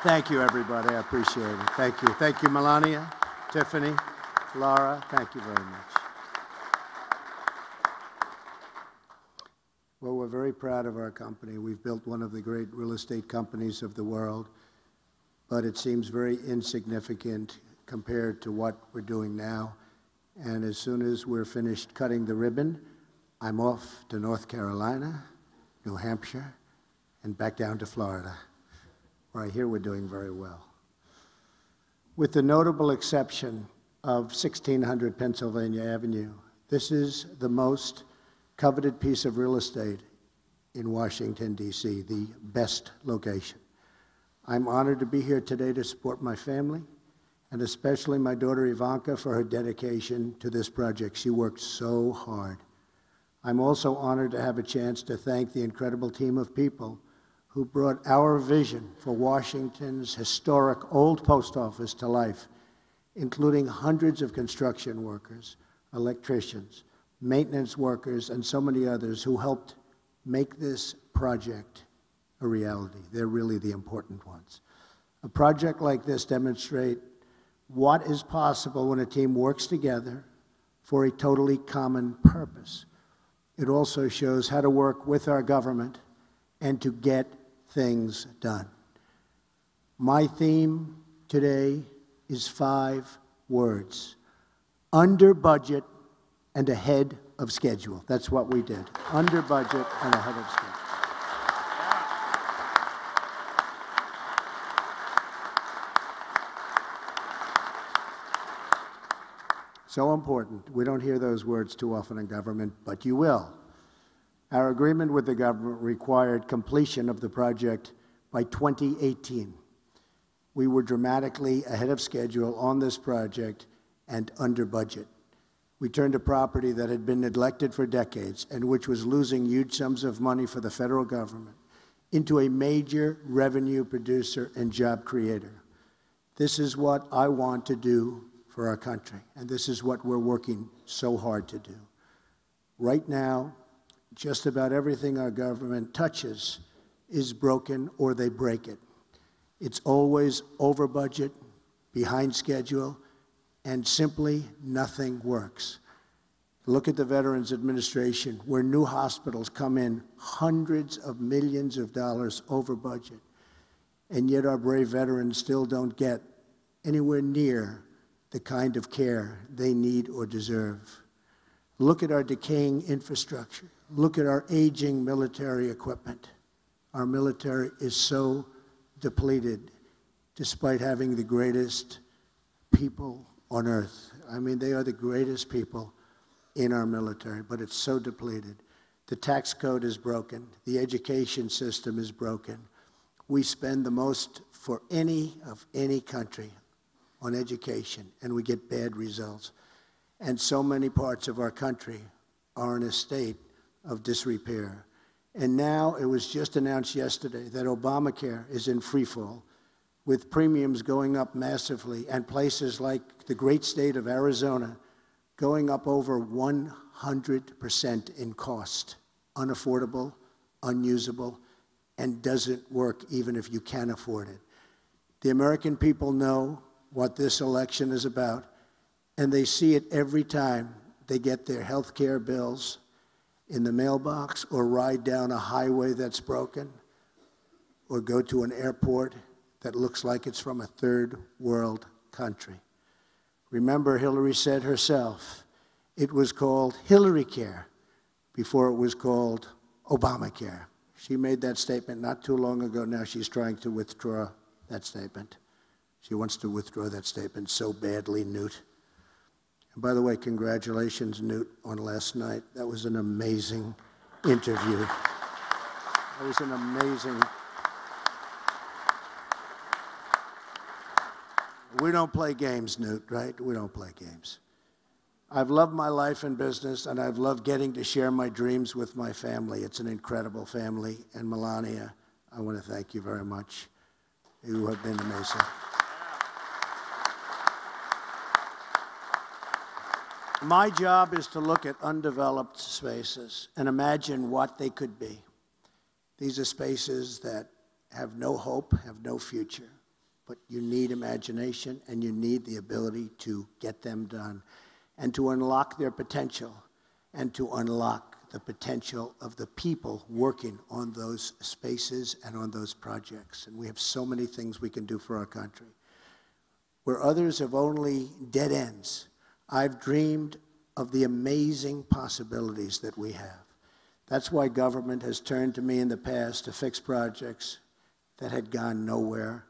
Thank you, everybody. I appreciate it. Thank you. Thank you, Melania, Tiffany, Laura. Thank you very much. Well, we're very proud of our company. We've built one of the great real estate companies of the world, but it seems very insignificant compared to what we're doing now. And as soon as we're finished cutting the ribbon, I'm off to North Carolina, New Hampshire, and back down to Florida, where I hear we're doing very well. With the notable exception of 1600 Pennsylvania Avenue, this is the most coveted piece of real estate in Washington, D.C., the best location. I'm honored to be here today to support my family, and especially my daughter Ivanka for her dedication to this project. She worked so hard. I'm also honored to have a chance to thank the incredible team of people who brought our vision for Washington's historic old post office to life, including hundreds of construction workers, electricians, maintenance workers, and so many others who helped make this project a reality. They're really the important ones. A project like this demonstrates what is possible when a team works together for a totally common purpose. It also shows how to work with our government and to get things done. My theme today is 5 words: under budget and ahead of schedule. That's what we did. Under budget and ahead of schedule. So important. We don't hear those words too often in government, but you will. Our agreement with the government required completion of the project by 2018. We were dramatically ahead of schedule on this project and under budget. We turned a property that had been neglected for decades and which was losing huge sums of money for the federal government into a major revenue producer and job creator. This is what I want to do for our country, and this is what we're working so hard to do. Right now, just about everything our government touches is broken or they break it. It's always over budget, behind schedule, and simply nothing works. Look at the Veterans Administration, where new hospitals come in hundreds of millions of dollars over budget, and yet our brave veterans still don't get anywhere near the kind of care they need or deserve. Look at our decaying infrastructure. Look at our aging military equipment. Our military is so depleted, despite having the greatest people on earth. I mean, they are the greatest people in our military, but it's so depleted. The tax code is broken. The education system is broken. We spend the most for any country on education, and we get bad results. And so many parts of our country are in a state of disrepair. And now it was just announced yesterday that Obamacare is in free fall, with premiums going up massively, and places like the great state of Arizona going up over 100% in cost. Unaffordable, unusable, and doesn't work even if you can afford it. The American people know what this election is about, and they see it every time they get their health care bills in the mailbox, or ride down a highway that's broken, or go to an airport that looks like it's from a third world country. Remember, Hillary said herself, it was called Hillary Care before it was called Obamacare. She made that statement not too long ago. Now she's trying to withdraw that statement. She wants to withdraw that statement so badly, Newt. And by the way, congratulations, Newt, on last night. That was an amazing interview. That was an amazing... We don't play games, Newt, right? We don't play games. I've loved my life in business, and I've loved getting to share my dreams with my family. It's an incredible family. And Melania, I want to thank you very much. You have been amazing. My job is to look at undeveloped spaces and imagine what they could be. These are spaces that have no hope, have no future. but you need imagination and you need the ability to get them done and to unlock their potential and to unlock the potential of the people working on those spaces and on those projects. And we have so many things we can do for our country. Where others have only dead ends, I've dreamed of the amazing possibilities that we have. That's why government has turned to me in the past to fix projects that had gone nowhere,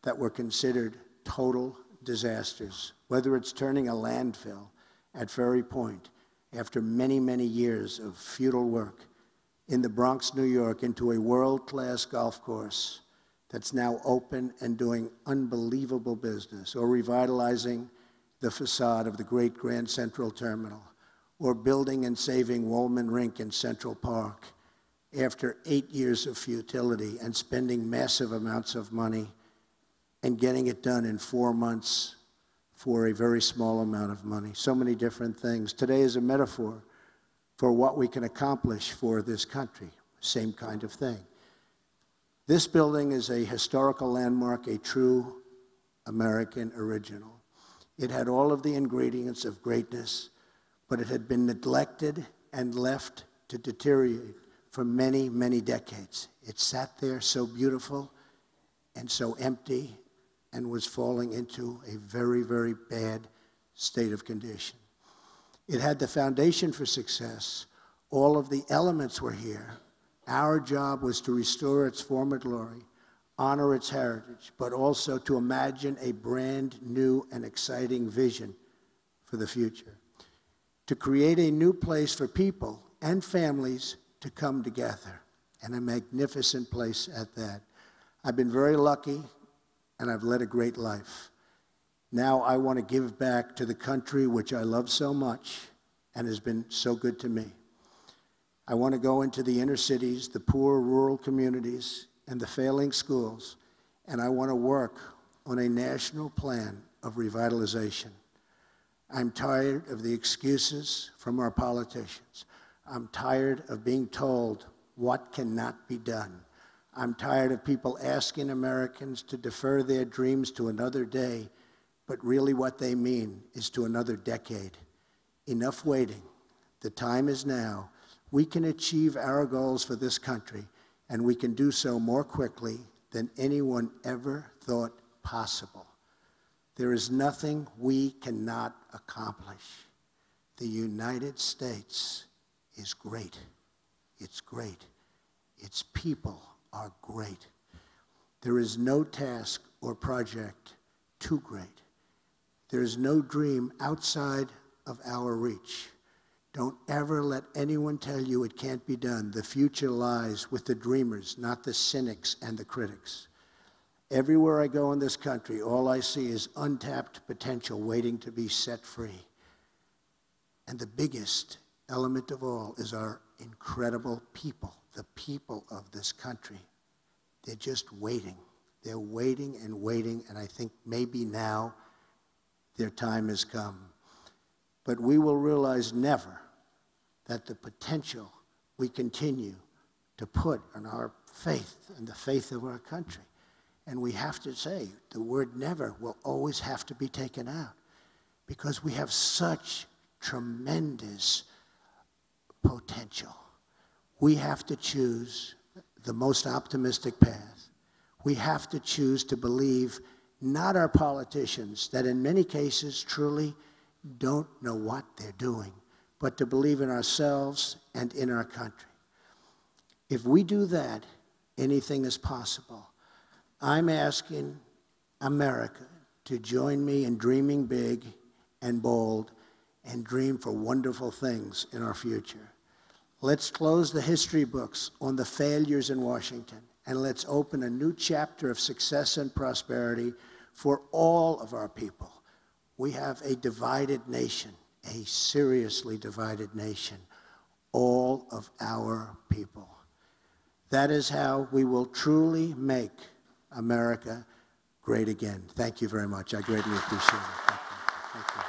that were considered total disasters, whether it's turning a landfill at Ferry Point after many, many years of futile work in the Bronx, New York, into a world-class golf course that's now open and doing unbelievable business, or revitalizing the facade of the great Grand Central Terminal, or building and saving Woolman Rink in Central Park after 8 years of futility and spending massive amounts of money and getting it done in 4 months for a very small amount of money. So many different things. Today is a metaphor for what we can accomplish for this country. Same kind of thing. This building is a historical landmark, a true American original. It had all of the ingredients of greatness, but it had been neglected and left to deteriorate for many, many decades. It sat there so beautiful and so empty and was falling into a very, very bad state of condition. It had the foundation for success. All of the elements were here. Our job was to restore its former glory, honor its heritage, but also to imagine a brand new and exciting vision for the future. To create a new place for people and families to come together, and a magnificent place at that. I've been very lucky, and I've led a great life. Now I want to give back to the country which I love so much and has been so good to me. I want to go into the inner cities, the poor rural communities, and the failing schools, and I want to work on a national plan of revitalization. I'm tired of the excuses from our politicians. I'm tired of being told what cannot be done. I'm tired of people asking Americans to defer their dreams to another day, but really what they mean is to another decade. Enough waiting. The time is now. We can achieve our goals for this country, and we can do so more quickly than anyone ever thought possible. There is nothing we cannot accomplish. The United States is great. It's great. Its people are great. There is no task or project too great. There is no dream outside of our reach. Don't ever let anyone tell you it can't be done. The future lies with the dreamers, not the cynics and the critics. Everywhere I go in this country, all I see is untapped potential waiting to be set free. And the biggest element of all is our incredible people, the people of this country. They're just waiting. They're waiting, and I think maybe now their time has come. But we will realize never that the potential we continue to put on our faith and the faith of our country. And we have to say, the word never will always have to be taken out, because we have such tremendous potential. We have to choose the most optimistic path. We have to choose to believe not our politicians, that in many cases truly don't know what they're doing, but to believe in ourselves and in our country. If we do that, anything is possible. I'm asking America to join me in dreaming big and bold and dream for wonderful things in our future. Let's close the history books on the failures in Washington, and let's open a new chapter of success and prosperity for all of our people. We have a divided nation, a seriously divided nation, all of our people. That is how we will truly make America great again. Thank you very much. I greatly appreciate it. Thank you. Thank you.